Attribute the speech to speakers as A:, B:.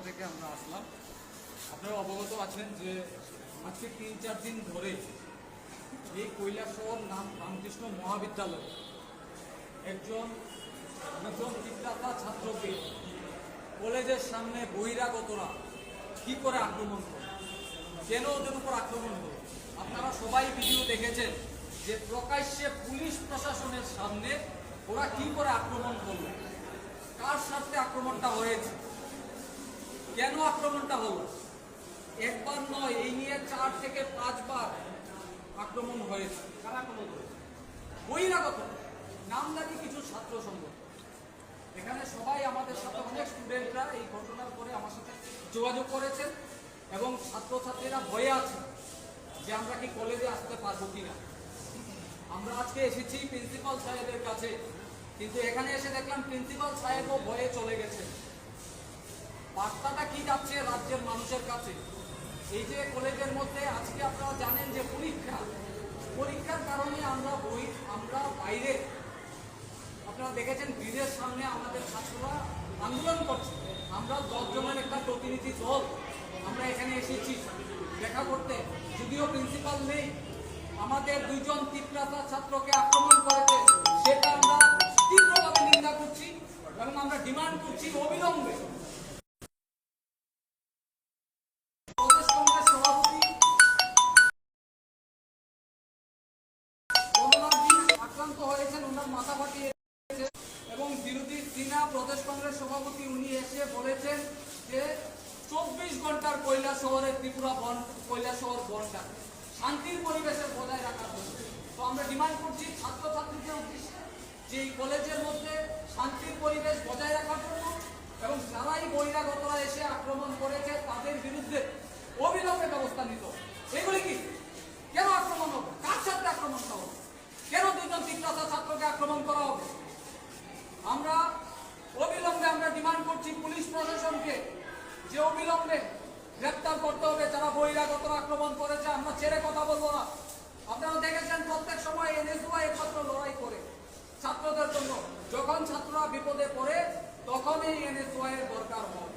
A: থেকে আমরা আসলাম। আপনারা অবগত আছেন যে আজকে 3-4 দিন ধরে এই কৈলাসহর নাম রামকৃষ্ণ মহাবিদ্যালয় একজন তিক্রাতা ছাত্রকে কলেজের সামনে বহিরাগতরা কি করে আক্রমণ করে, কেন ওদের উপর আক্রমণ করে। আপনারা সবাই ভিডিও দেখেছেন যে প্রকাশ্যে পুলিশ প্রশাসনের সামনে ওরা কি করে আক্রমণ করলো, কার স্বার্থে আক্রমণটা হয়েছে, কেন আক্রমণটা হলো। একবার নয়, এই নিয়ে 4 থেকে 5 বার আক্রমণ হয়েছে। কারা আক্রমণ করেছে? বহিরাগত নামদারি কিছু ছাত্র সংগঠন। এখানে সবাই আমাদের সাথে অনেক স্টুডেন্টরা এই ঘটনার পরে আমার সাথে যোগাযোগ করেছেন এবং ছাত্রছাত্রীরা ভয়ে আছে যে আমরা কি কলেজে আসতে পারবো কিনা। আমরা আজকে এসেছি প্রিন্সিপাল সাহেবের কাছে, কিন্তু এখানে এসে দেখলাম প্রিন্সিপাল সাহেবও ভয়ে চলে গেছে। বার্তাটা কি যাচ্ছে রাজ্যের মানুষের কাছে? এই যে কলেজের মধ্যে আজকে আপনারা জানেন যে পরীক্ষার কারণে আমরা বাইরে, আপনারা দেখেছেন ব্রিজের সামনে আমাদের ছাত্ররা আন্দোলন করছে। আমরা 10 জনের একটা প্রতিনিধি দল আমরা এখানে এসেছি দেখা করতে, যদিও প্রিন্সিপাল নেই। আমাদের 2 জন তিক্রাতা ছাত্রকে আক্রমণ করেছে, সেটা আমরা তীব্রভাবে নিন্দা করছি এবং আমরা ডিমান্ড করছি অবিলম্বে প্রদেশ কংগ্রেস সভাপতি আক্রান্ত হয়েছেন, ওনার মাথা ফাটিয়ে এবং বিরোধী চীনা প্রদেশ কংগ্রেস সভাপতি উনি এসে বলেছেন যে 24 ঘন্টার কৈলাসহরের ত্রিপুরা কৈলাসহর বনটা শান্তির পরিবেশে বজায় রাখার জন্য। তো আমরা ডিমান্ড করছি ছাত্রছাত্রীদের উদ্দেশ্যে যে এই কলেজের মধ্যে শান্তির পরিবেশ বজায় রাখার জন্য এবং যারাই বহিরাগতরা এসে আক্রমণ করেছে তাদের বিরুদ্ধে অবিলম্বে ব্যবস্থা নিত। এগুলি কি, কেন আক্রমণ হবে, কার সাথে আক্রমণটা হবে, কেন 2 জন তিক্রাতা ছাত্রকে আক্রমণ করা হবে। আমরা অবিলম্বে ডিমান্ড করছি পুলিশ প্রশাসনকে যে অবিলম্বে গ্রেপ্তার করতে হবে যারা বহিরাগতরা আক্রমণ করেছে। আমরা ছেড়ে কথা বলবো না। আপনারা দেখেছেন প্রত্যেক সময় এনএসওয়াই একমাত্র লড়াই করে ছাত্রদের জন্য। যখন ছাত্ররা বিপদে পড়ে তখনই এনএসওয়াই এর দরকার হয়।